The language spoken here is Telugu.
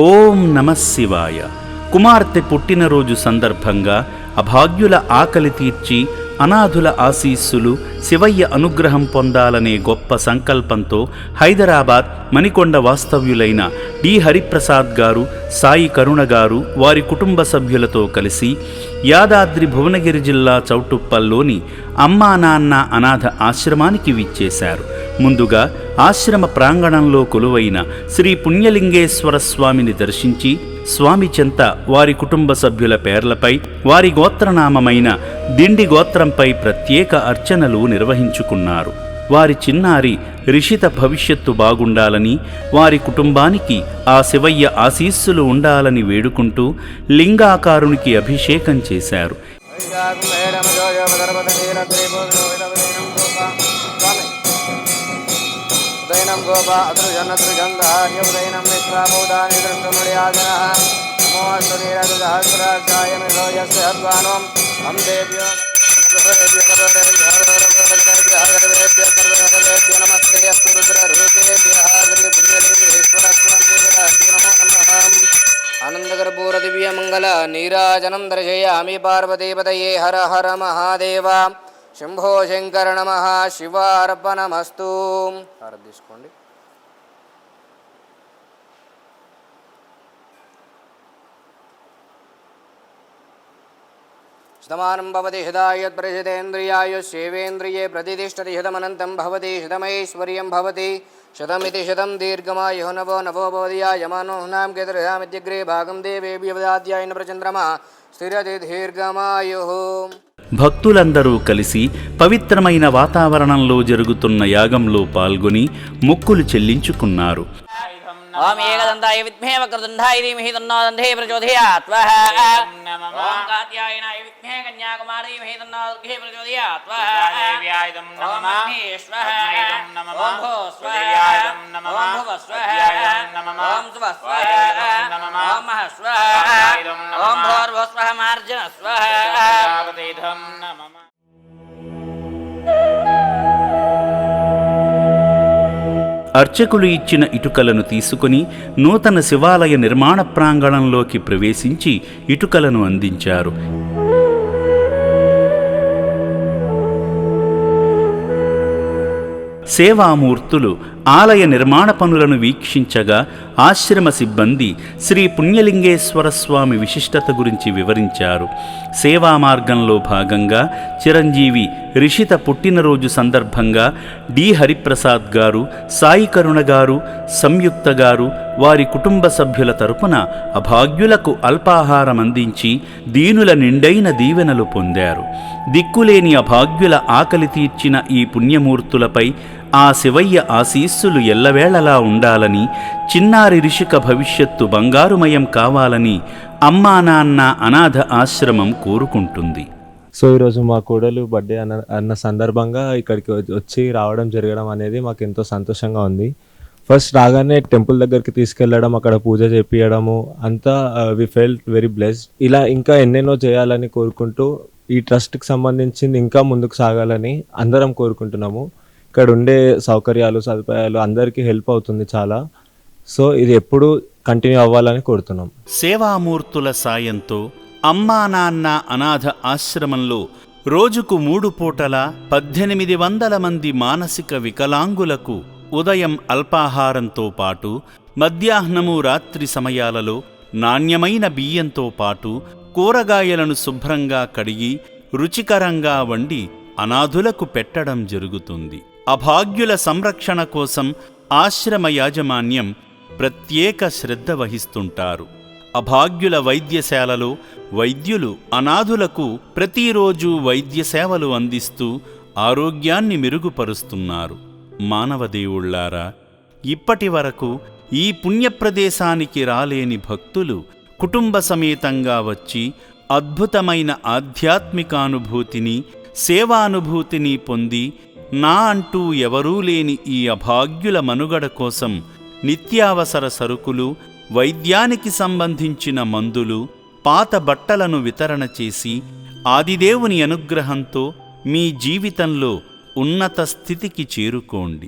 ఓం నమః శివాయ. కుమార్తె పుట్టినరోజు సందర్భంగా అభాగ్యుల ఆకలి తీర్చి అనాథుల ఆశీస్సులు, శివయ్య అనుగ్రహం పొందాలనే గొప్ప సంకల్పంతో హైదరాబాద్ మణికొండ వాస్తవ్యులైన డి హరిప్రసాద్ గారు, సాయి కరుణ గారు వారి కుటుంబ సభ్యులతో కలిసి యాదాద్రి భువనగిరి జిల్లా చౌటుప్పల్లోని అమ్మా నాన్న అనాథ ఆశ్రమానికి విచ్చేశారు. ముందుగా ఆశ్రమ ప్రాంగణంలో కొలువైన శ్రీ పుణ్యలింగేశ్వర స్వామిని దర్శించి స్వామి చెంత వారి కుటుంబ సభ్యుల పేర్లపై, వారి గోత్రనామమైన దిండి గోత్రంపై ప్రత్యేక అర్చనలు నిర్వహించుకున్నారు. వారి చిన్నారి రిషిత భవిష్యత్తు బాగుండాలని, వారి కుటుంబానికి ఆ శివయ్య ఆశీస్సులు ఉండాలని వేడుకుంటూ లింగాకారునికి అభిషేకం చేశారు. ఆనందకర్పూర దివ్య మంగళ నీరాజనం దర్శయామి. పార్వతీపతయే హర హర మహాదేవ శంభో శంకర నమః. శివార్పణమస్తు. తీసుకోండి. శతమానం భవతి శతాయత్ ప్రసితేంద్రియాయుష్యేవేంద్రియే ప్రతిష్టతి శతమనంతం భవతి శతమైశ్వర్యం భవతి శతమితి శతం దీర్ఘమాయుః నవో నవో భవతియాయమానోహ్నాం కేతరయామిత్యగ్రే భాగం దేవేభ్యవదాధ్యాయన ప్రచంద్రమా స్థిరతి దీర్ఘమాయుః. భక్తులందరూ కలిసి పవిత్రమైన వాతావరణంలో జరుగుతున్న యాగంలో పాల్గొని మొక్కులు చెల్లించుకున్నారు. ఓం ఏకదంతాయ విద్మహే వక్రతుండాయ ధీమహి తన్నో దంతే ప్రచోదయాత్. ఓం కాత్యాయనాయ విద్మహే కన్యాకుమారీ ధీమహి తన్నో దుర్గే ప్రచోదయాత్. ఓం మహేశ్వర ఓం భో స్వాహ ఓం భువ స్వాహ ఓం శుభ స్వాహ ఓం మహ స్వాహ ఓం భోర్భువ స్వాహ మార్జన స్వాహ. అర్చకులు ఇచ్చిన ఇటుకలను తీసుకుని నూతన శివాలయ నిర్మాణ ప్రాంగణంలోకి ప్రవేశించి ఇటుకలను అందించారు. సేవామూర్తులు ఆలయ నిర్మాణ పనులను వీక్షించగా ఆశ్రమ సిబ్బంది శ్రీ పుణ్యలింగేశ్వర స్వామి విశిష్టత గురించి వివరించారు. సేవా మార్గంలో భాగంగా చిరంజీవి రిషిత పుట్టినరోజు సందర్భంగా డి హరిప్రసాద్ గారు, సాయి కరుణ గారు, సంయుక్త గారు వారి కుటుంబ సభ్యుల తరపున అభాగ్యులకు అల్పాహారం అందించి దీనుల నిండైన దీవెనలు పొందారు. దిక్కులేని అభాగ్యుల ఆకలి తీర్చిన ఈ పుణ్యమూర్తులపై ఆ శివయ్య ఆశీస్సులు ఎల్లవేళలా ఉండాలని, చిన్నారి రిషిక భవిష్యత్తు బంగారుమయం కావాలని అమ్మా నాన్న అనాథ ఆశ్రమం కోరుకుంటుంది. సో ఈరోజు మా కోడలు బర్త్డే అన్న సందర్భంగా ఇక్కడికి వచ్చి రావడం జరగడం అనేది మాకు ఎంతో సంతోషంగా ఉంది. ఫస్ట్ రాగానే టెంపుల్ దగ్గరికి తీసుకెళ్ళడం, అక్కడ పూజ చేపియడము అంతా వి ఫెల్ట్ వెరీ బ్లెస్డ్. ఇలా ఇంకా ఎన్నెన్నో చేయాలని కోరుకుంటూ ఈ ట్రస్ట్కి సంబంధించింది ఇంకా ముందుకు సాగాలని అందరం కోరుకుంటున్నాము. ఇక్కడ ఉండే సౌకర్యాలు, సదుపాయాలు అందరికీ హెల్ప్ అవుతుంది చాలా. సో ఇది ఎప్పుడు కంటిన్యూ అవ్వాలని కోరుతున్నాం. సేవామూర్తుల సాయంతో అమ్మా నాన్న అనాథ ఆశ్రమంలో రోజుకు 3 పూటల 1800 మంది మానసిక వికలాంగులకు ఉదయం అల్పాహారంతో పాటు మధ్యాహ్నము, రాత్రి సమయాలలో నాణ్యమైన బియ్యంతో పాటు కూరగాయలను శుభ్రంగా కడిగి రుచికరంగా వండి అనాథులకు పెట్టడం జరుగుతుంది. అభాగ్యుల సంరక్షణ కోసం ఆశ్రమ యాజమాన్యం ప్రత్యేక శ్రద్ధ వహిస్తుంటారు. అభాగ్యుల వైద్యశాలలో వైద్యులు అనాథులకు ప్రతిరోజు వైద్య సేవలు అందిస్తూ ఆరోగ్యాన్ని మెరుగుపరుస్తున్నారు. మానవదేవుళ్లారా, ఇప్పటి వరకు ఈ పుణ్యప్రదేశానికి రాలేని భక్తులు కుటుంబ సమేతంగా వచ్చి అద్భుతమైన ఆధ్యాత్మికానుభూతిని, సేవానుభూతిని పొంది నా అంటూ ఎవరూ లేని ఈ అభాగ్యుల మనుగడ కోసం నిత్యావసర సరుకులు, వైద్యానికి సంబంధించిన మందులు, పాత బట్టలను వితరణ చేసి ఆదిదేవుని అనుగ్రహంతో మీ జీవితంలో ఉన్నత స్థితికి చేరుకోండి.